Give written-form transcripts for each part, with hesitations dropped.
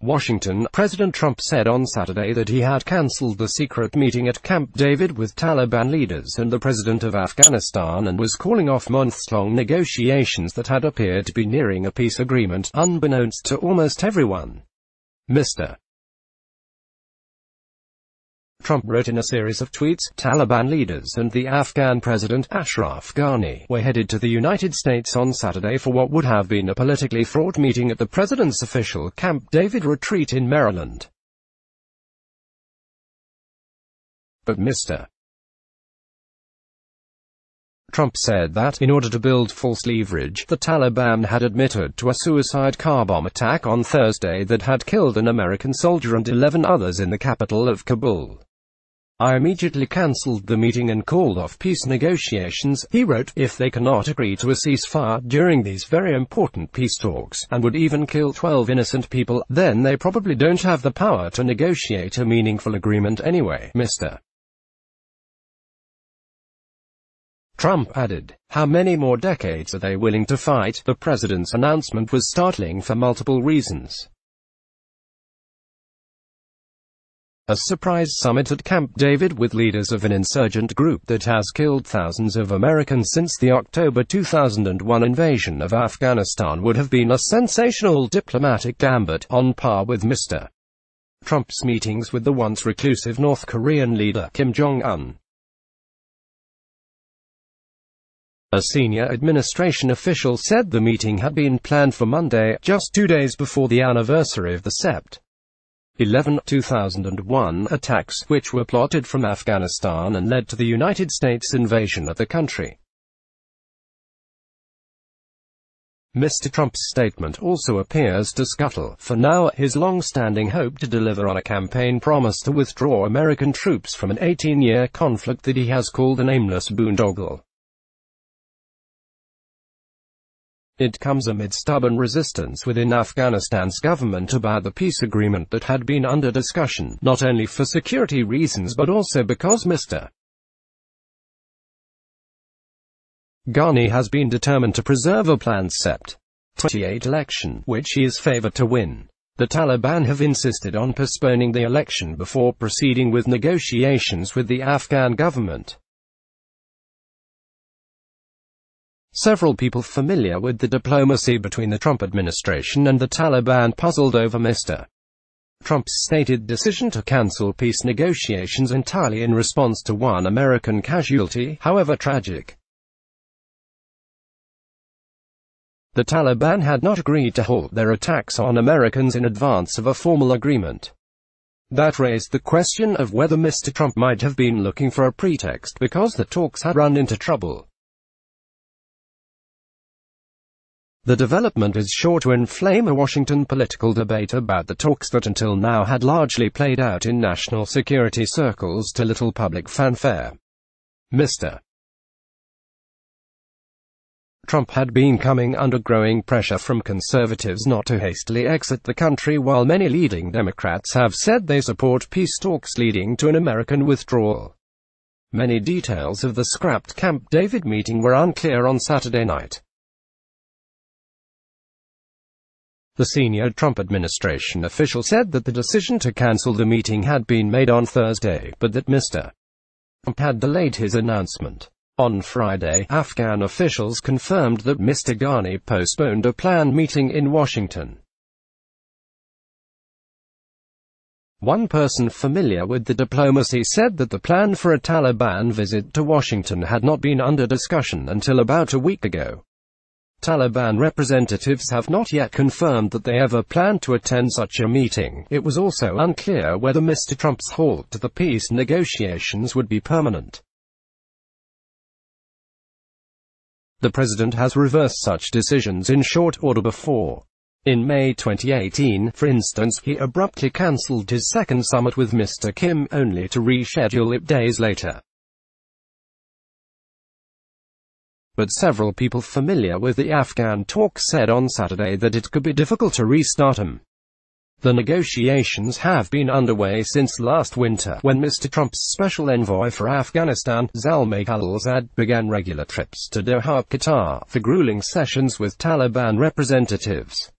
Washington. President Trump said on Saturday that he had cancelled the secret meeting at Camp David with Taliban leaders and the president of Afghanistan and was calling off months-long negotiations that had appeared to be nearing a peace agreement, unbeknownst to almost everyone. Mr. Trump wrote in a series of tweets, Taliban leaders and the Afghan president, Ashraf Ghani, were headed to the United States on Saturday for what would have been a politically fraught meeting at the president's official Camp David retreat in Maryland. But Mr. Trump said that, in order to build false leverage, the Taliban had admitted to a suicide car bomb attack on Thursday that had killed an American soldier and 11 others in the capital of Kabul. I immediately cancelled the meeting and called off peace negotiations, he wrote, if they cannot agree to a ceasefire during these very important peace talks, and would even kill 12 innocent people, then they probably don't have the power to negotiate a meaningful agreement anyway, Mr. Trump added. How many more decades are they willing to fight? The president's announcement was startling for multiple reasons. A surprise summit at Camp David with leaders of an insurgent group that has killed thousands of Americans since the October 2001 invasion of Afghanistan would have been a sensational diplomatic gambit, on par with Mr. Trump's meetings with the once reclusive North Korean leader, Kim Jong-un. A senior administration official said the meeting had been planned for Monday, just 2 days before the anniversary of the Sept. 11, 2001 attacks, which were plotted from Afghanistan and led to the United States invasion of the country. Mr. Trump's statement also appears to scuttle, for now, his long-standing hope to deliver on a campaign promise to withdraw American troops from an 18-year conflict that he has called an aimless boondoggle. It comes amid stubborn resistance within Afghanistan's government about the peace agreement that had been under discussion, not only for security reasons but also because Mr. Ghani has been determined to preserve a planned Sept. 28 election, which he is favored to win. The Taliban have insisted on postponing the election before proceeding with negotiations with the Afghan government. Several people familiar with the diplomacy between the Trump administration and the Taliban puzzled over Mr. Trump's stated decision to cancel peace negotiations entirely in response to one American casualty, however tragic. The Taliban had not agreed to halt their attacks on Americans in advance of a formal agreement. That raised the question of whether Mr. Trump might have been looking for a pretext because the talks had run into trouble. The development is sure to inflame a Washington political debate about the talks that until now had largely played out in national security circles to little public fanfare. Mr. Trump had been coming under growing pressure from conservatives not to hastily exit the country, while many leading Democrats have said they support peace talks leading to an American withdrawal. Many details of the scrapped Camp David meeting were unclear on Saturday night. The senior Trump administration official said that the decision to cancel the meeting had been made on Thursday, but that Mr. Trump had delayed his announcement. On Friday, Afghan officials confirmed that Mr. Ghani postponed a planned meeting in Washington. One person familiar with the diplomacy said that the plan for a Taliban visit to Washington had not been under discussion until about a week ago. Taliban representatives have not yet confirmed that they ever planned to attend such a meeting. It was also unclear whether Mr. Trump's halt to the peace negotiations would be permanent. The president has reversed such decisions in short order before. In May 2018, for instance, he abruptly cancelled his second summit with Mr. Kim, only to reschedule it days later. But several people familiar with the Afghan talks said on Saturday that it could be difficult to restart them. The negotiations have been underway since last winter, when Mr. Trump's special envoy for Afghanistan, Zalmay Khalilzad, began regular trips to Doha, Qatar, for grueling sessions with Taliban representatives.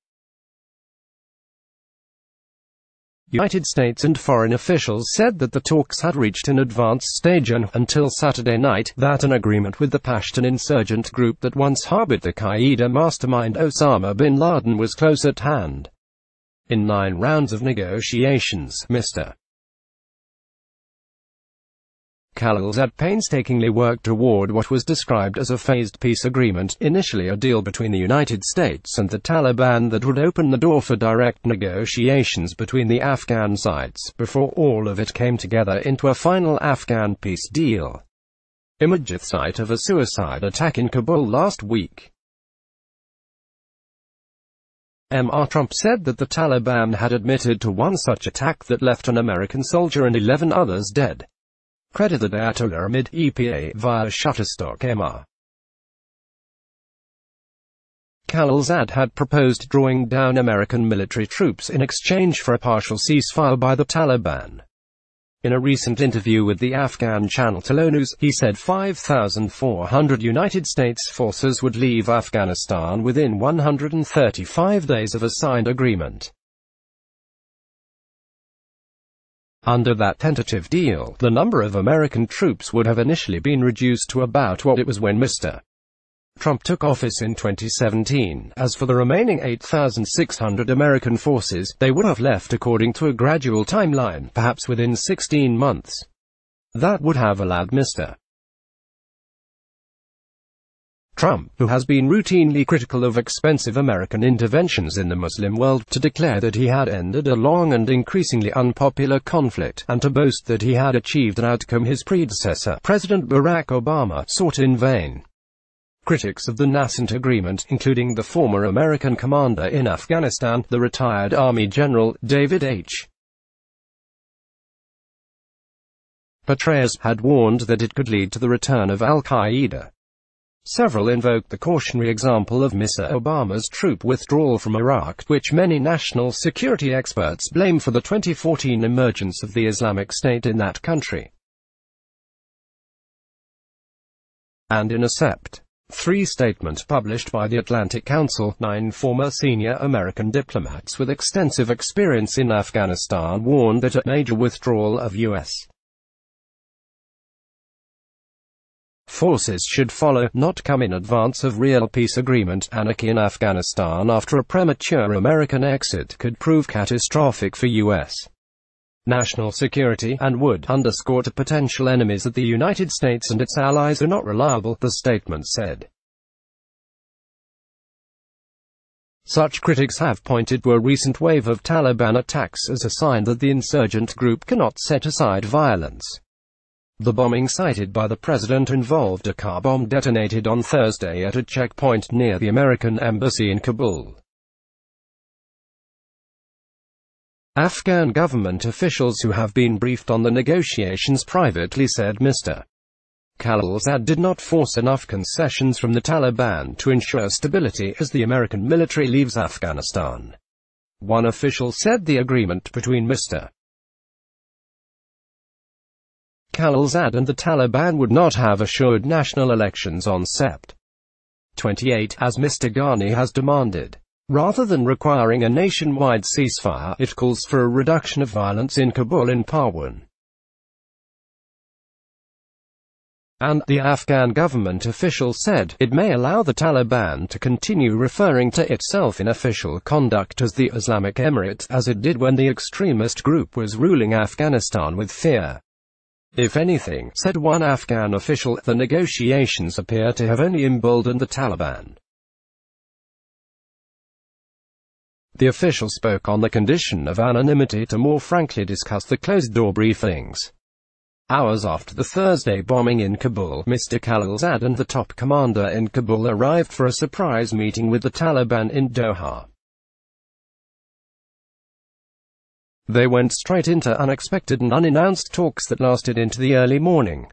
United States and foreign officials said that the talks had reached an advanced stage and, until Saturday night, that an agreement with the Pashtun insurgent group that once harbored the Qaeda mastermind Osama bin Laden was close at hand. In 9 rounds of negotiations, Mr. Khalilzad painstakingly worked toward what was described as a phased peace agreement, initially a deal between the United States and the Taliban that would open the door for direct negotiations between the Afghan sides, before all of it came together into a final Afghan peace deal. Image at site of a suicide attack in Kabul last week. Mr. Trump said that the Taliban had admitted to one such attack that left an American soldier and 11 others dead. Credited Ayatollah amid EPA via Shutterstock. Mr. Khalilzad had proposed drawing down American military troops in exchange for a partial ceasefire by the Taliban. In a recent interview with the Afghan channel Telenews, he said 5,400 United States forces would leave Afghanistan within 135 days of a signed agreement. Under that tentative deal, the number of American troops would have initially been reduced to about what it was when Mr. Trump took office in 2017. As for the remaining 8,600 American forces, they would have left according to a gradual timeline, perhaps within 16 months. That would have allowed Mr. Trump, who has been routinely critical of expensive American interventions in the Muslim world, to declare that he had ended a long and increasingly unpopular conflict, and to boast that he had achieved an outcome his predecessor, President Barack Obama, sought in vain. Critics of the nascent agreement, including the former American commander in Afghanistan, the retired Army General, David H. Petraeus, had warned that it could lead to the return of al-Qaeda. Several invoked the cautionary example of Mr. Obama's troop withdrawal from Iraq, which many national security experts blame for the 2014 emergence of the Islamic State in that country. And in a Sept. 3 statement published by the Atlantic Council, 9 former senior American diplomats with extensive experience in Afghanistan warned that a major withdrawal of U.S. forces should follow, not come in advance of real peace agreement. Anarchy in Afghanistan after a premature American exit could prove catastrophic for U.S. national security, and would underscore to potential enemies that the United States and its allies are not reliable, the statement said. Such critics have pointed to a recent wave of Taliban attacks as a sign that the insurgent group cannot set aside violence. The bombing cited by the president involved a car bomb detonated on Thursday at a checkpoint near the American embassy in Kabul. Afghan government officials who have been briefed on the negotiations privately said Mr. Khalilzad did not force enough concessions from the Taliban to ensure stability as the American military leaves Afghanistan. One official said the agreement between Mr. Khalilzad and the Taliban would not have assured national elections on Sept. 28, as Mr. Ghani has demanded. Rather than requiring a nationwide ceasefire, it calls for a reduction of violence in Kabul and Parwan. And, the Afghan government official said, it may allow the Taliban to continue referring to itself in official conduct as the Islamic Emirate, as it did when the extremist group was ruling Afghanistan with fear. If anything, said one Afghan official, the negotiations appear to have only emboldened the Taliban. The official spoke on the condition of anonymity to more frankly discuss the closed-door briefings. Hours after the Thursday bombing in Kabul, Mr. Khalilzad and the top commander in Kabul arrived for a surprise meeting with the Taliban in Doha. They went straight into unexpected and unannounced talks that lasted into the early morning.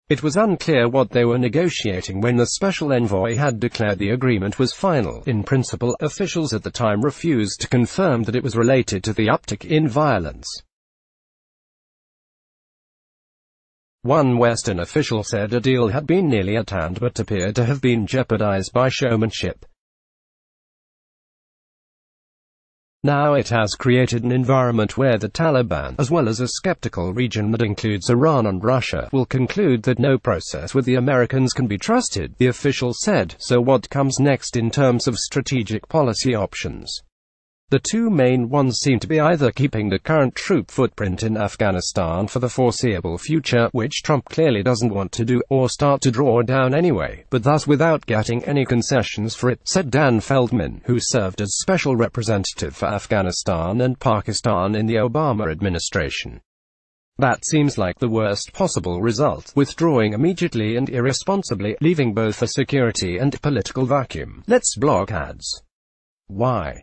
It was unclear what they were negotiating when the special envoy had declared the agreement was final. In principle, officials at the time refused to confirm that it was related to the uptick in violence. One Western official said a deal had been nearly at hand but appeared to have been jeopardized by showmanship. Now it has created an environment where the Taliban, as well as a skeptical region that includes Iran and Russia, will conclude that no process with the Americans can be trusted, the official said. So what comes next in terms of strategic policy options? The two main ones seem to be either keeping the current troop footprint in Afghanistan for the foreseeable future, which Trump clearly doesn't want to do, or start to draw down anyway, but thus without getting any concessions for it, said Dan Feldman, who served as special representative for Afghanistan and Pakistan in the Obama administration. That seems like the worst possible result, withdrawing immediately and irresponsibly, leaving both a security and political vacuum. Let's block ads. Why?